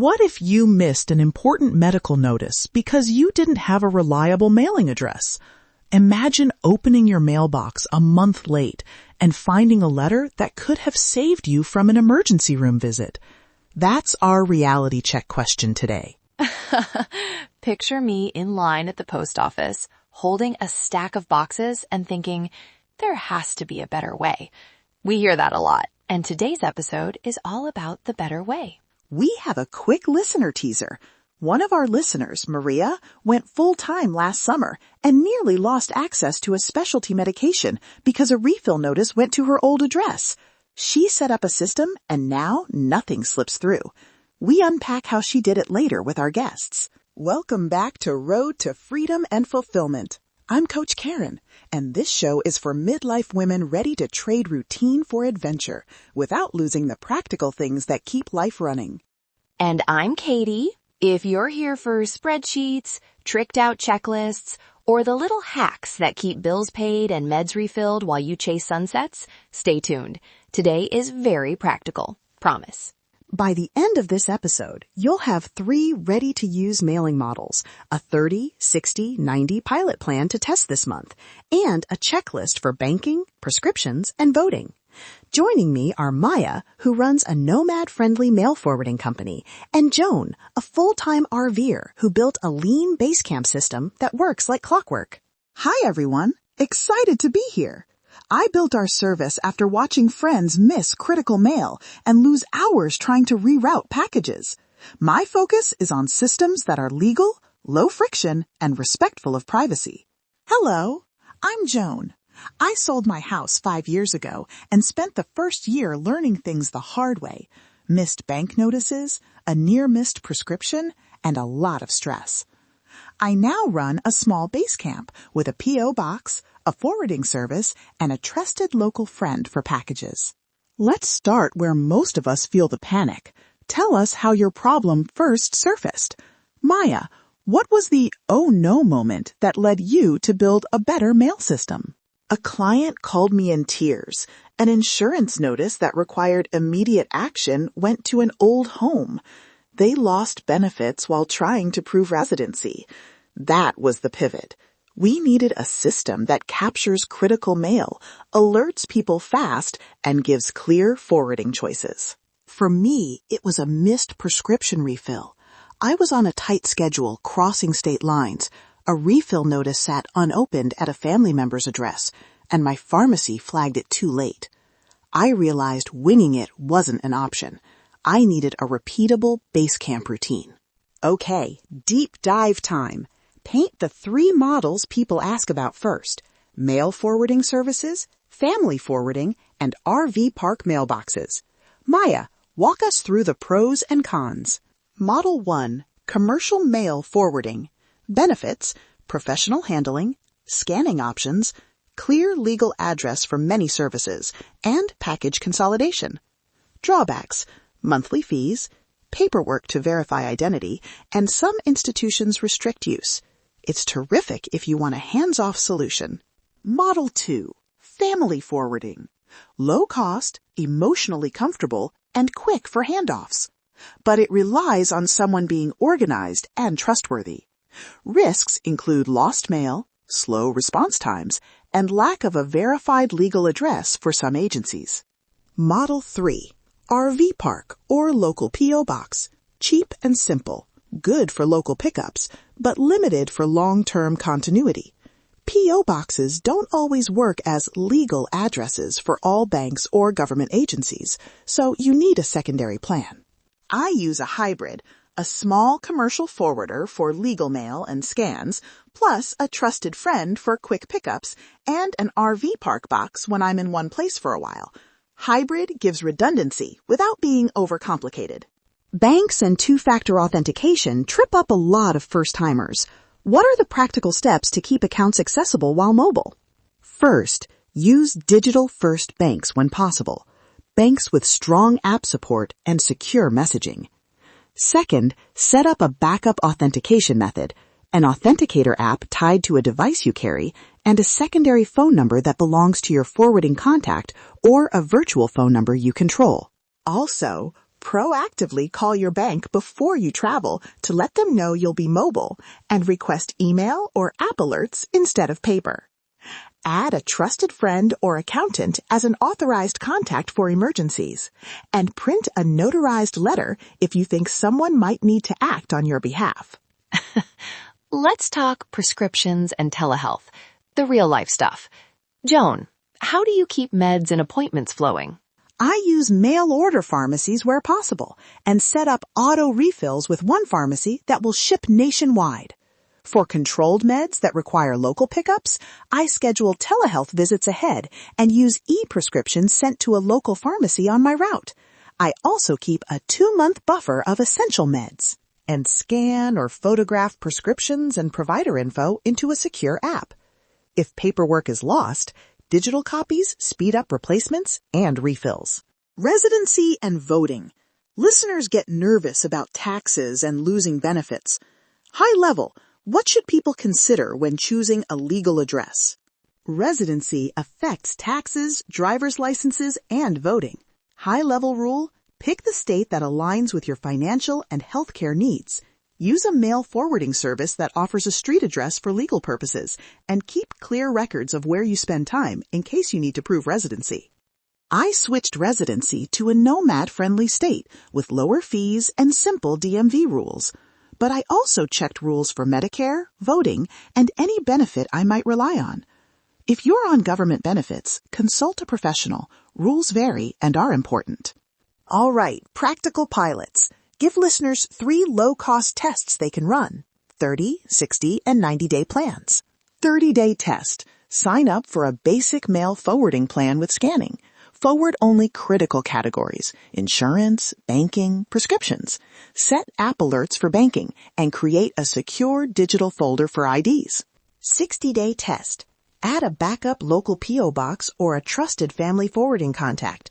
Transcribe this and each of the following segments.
What if you missed an important medical notice because you didn't have a reliable mailing address? Imagine opening your mailbox a month late and finding a letter that could have saved you from an emergency room visit. That's our reality check question today. Picture me in line at the post office, holding a stack of boxes and thinking, there has to be a better way. We hear that a lot, and today's episode is all about the better way. We have a quick listener teaser. One of our listeners, Maria, went full-time last summer and nearly lost access to a specialty medication because a refill notice went to her old address. She set up a system and now nothing slips through. We unpack how she did it later with our guests. Welcome back to Road to Freedom and Fulfillment. I'm Coach Karen, and this show is for midlife women ready to trade routine for adventure without losing the practical things that keep life running. And I'm Katie. If you're here for spreadsheets, tricked out checklists, or the little hacks that keep bills paid and meds refilled while you chase sunsets, stay tuned. Today is very practical. Promise. By the end of this episode, you'll have 3 ready-to-use mailing models, a 30, 60, 90 pilot plan to test this month, and a checklist for banking, prescriptions, and voting. Joining me are Maya, who runs a nomad-friendly mail forwarding company, and Joan, a full-time RVer who built a lean Basecamp system that works like clockwork. Hi, everyone. Excited to be here. I built our service after watching friends miss critical mail and lose hours trying to reroute packages. My focus is on systems that are legal, low friction, and respectful of privacy. Hello, I'm Joan. I sold my house 5 years ago and spent the first year learning things the hard way. Missed bank notices, a near-missed prescription, and a lot of stress. I now run a small base camp with a P.O. box, a forwarding service, and a trusted local friend for packages. Let's start where most of us feel the panic. Tell us how your problem first surfaced. Maya, what was the oh no moment that led you to build a better mail system? A client called me in tears. An insurance notice that required immediate action went to an old home. They lost benefits while trying to prove residency. That was the pivot. We needed a system that captures critical mail, alerts people fast, and gives clear forwarding choices. For me, it was a missed prescription refill. I was on a tight schedule crossing state lines. A refill notice sat unopened at a family member's address, and my pharmacy flagged it too late. I realized winging it wasn't an option. I needed a repeatable Basecamp routine. Okay, deep dive time. Paint the 3 models people ask about first: mail forwarding services, family forwarding, and RV park mailboxes. Maya, walk us through the pros and cons. Model 1, commercial mail forwarding. Benefits: professional handling, scanning options, clear legal address for many services, and package consolidation. Drawbacks: monthly fees, paperwork to verify identity, and some institutions restrict use. It's terrific if you want a hands-off solution. Model 2, family forwarding. Low cost, emotionally comfortable, and quick for handoffs. But it relies on someone being organized and trustworthy. Risks include lost mail, slow response times, and lack of a verified legal address for some agencies. Model 3, RV park or local P.O. box. Cheap and simple. Good for local pickups, but limited for long-term continuity. P.O. boxes don't always work as legal addresses for all banks or government agencies, so you need a secondary plan. I use a hybrid, a small commercial forwarder for legal mail and scans, plus a trusted friend for quick pickups, and an RV park box when I'm in one place for a while. Hybrid gives redundancy without being overcomplicated. Banks and 2-factor authentication trip up a lot of first-timers. What are the practical steps to keep accounts accessible while mobile? First, use digital-first banks when possible. Banks with strong app support and secure messaging. Second, set up a backup authentication method, an authenticator app tied to a device you carry, and a secondary phone number that belongs to your forwarding contact or a virtual phone number you control. Also, Proactively call your bank before you travel to let them know you'll be mobile and request email or app alerts instead of paper. Add a trusted friend or accountant as an authorized contact for emergencies, and print a notarized letter if you think someone might need to act on your behalf. Let's talk prescriptions and telehealth, the real life stuff. Joan, how do you keep meds and appointments flowing? I use mail order pharmacies where possible and set up auto refills with one pharmacy that will ship nationwide. For controlled meds that require local pickups, I schedule telehealth visits ahead and use e-prescriptions sent to a local pharmacy on my route. I also keep a 2-month buffer of essential meds and scan or photograph prescriptions and provider info into a secure app. If paperwork is lost, digital copies speed up replacements and refills. Residency and voting. Listeners get nervous about taxes and losing benefits. High level, what should people consider when choosing a legal address? Residency affects taxes, driver's licenses, and voting. High level rule, pick the state that aligns with your financial and healthcare needs. Use a mail forwarding service that offers a street address for legal purposes, and keep clear records of where you spend time in case you need to prove residency. I switched residency to a nomad-friendly state with lower fees and simple DMV rules. But I also checked rules for Medicare, voting, and any benefit I might rely on. If you're on government benefits, consult a professional. Rules vary and are important. All right, practical pilots. Give listeners 3 low-cost tests they can run: 30, 60, and 90-day plans. 30-day test. Sign up for a basic mail forwarding plan with scanning. Forward only critical categories: insurance, banking, prescriptions. Set app alerts for banking and create a secure digital folder for IDs. 60-day test. Add a backup local P.O. box or a trusted family forwarding contact.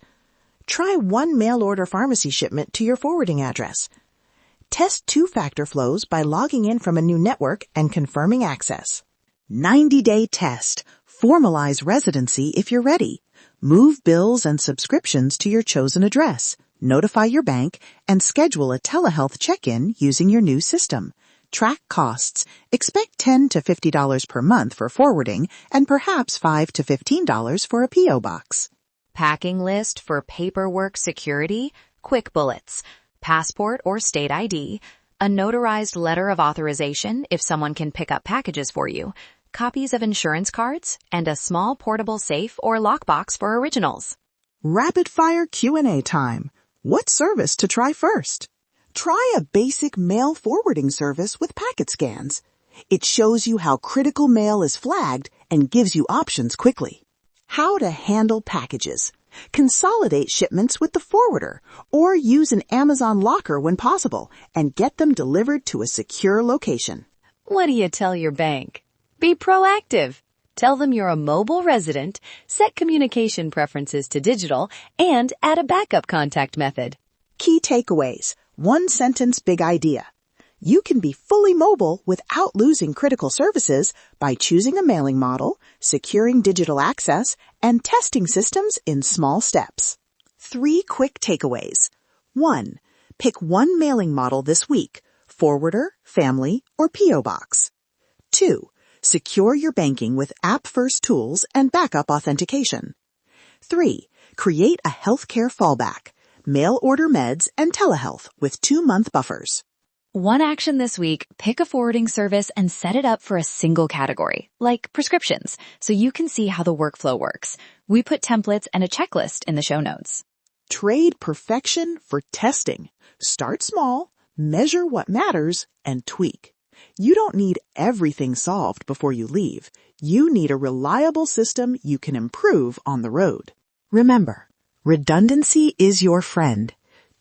Try one mail order pharmacy shipment to your forwarding address. Test 2-factor flows by logging in from a new network and confirming access. 90-day test. Formalize residency if you're ready. Move bills and subscriptions to your chosen address. Notify your bank and schedule a telehealth check-in using your new system. Track costs. Expect $10 to $50 per month for forwarding and perhaps $5 to $15 for a P.O. box. Packing list for paperwork security, quick bullets, passport or state ID, a notarized letter of authorization if someone can pick up packages for you, copies of insurance cards, and a small portable safe or lockbox for originals. Rapid-fire Q&A time. What service to try first? Try a basic mail forwarding service with packet scans. It shows you how critical mail is flagged and gives you options quickly. How to handle packages. Consolidate shipments with the forwarder or use an Amazon locker when possible and get them delivered to a secure location. What do you tell your bank? Be proactive. Tell them you're a mobile resident, set communication preferences to digital, and add a backup contact method. Key takeaways. 1-sentence big idea. You can be fully mobile without losing critical services by choosing a mailing model, securing digital access, and testing systems in small steps. 3 quick takeaways. 1. Pick one mailing model this week: forwarder, family, or P.O. box. 2. Secure your banking with app-first tools and backup authentication. 3. Create a healthcare fallback: mail order meds and telehealth with 2-month buffers. One action this week: pick a forwarding service and set it up for a single category, like prescriptions, so you can see how the workflow works. We put templates and a checklist in the show notes. Trade perfection for testing. Start small, measure what matters, and tweak. You don't need everything solved before you leave. You need a reliable system you can improve on the road. Remember, redundancy is your friend.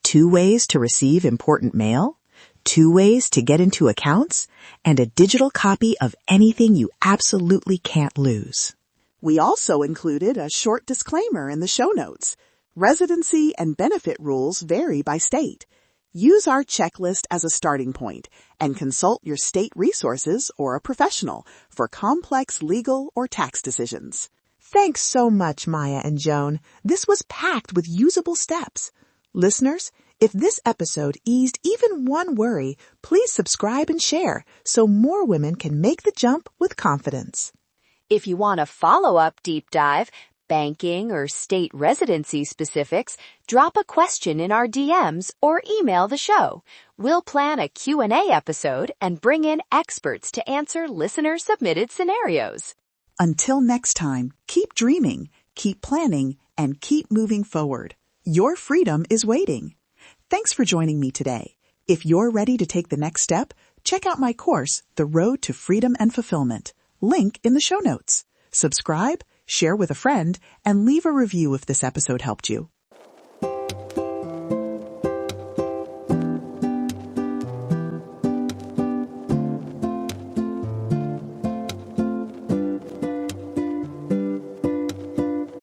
2 ways to receive important mail, 2 ways to get into accounts, and a digital copy of anything you absolutely can't lose. We also included a short disclaimer in the show notes. Residency and benefit rules vary by state. Use our checklist as a starting point and consult your state resources or a professional for complex legal or tax decisions. Thanks so much, Maya and Joan. This was packed with usable steps. Listeners, If this episode eased even one worry, please subscribe and share so more women can make the jump with confidence. If you want a follow-up deep dive, banking or state residency specifics, drop a question in our DMs or email the show. We'll plan a Q&A episode and bring in experts to answer listener-submitted scenarios. Until next time, keep dreaming, keep planning, and keep moving forward. Your freedom is waiting. Thanks for joining me today. If you're ready to take the next step, check out my course, The Road to Freedom and Fulfillment. Link in the show notes. Subscribe, share with a friend, and leave a review if this episode helped you.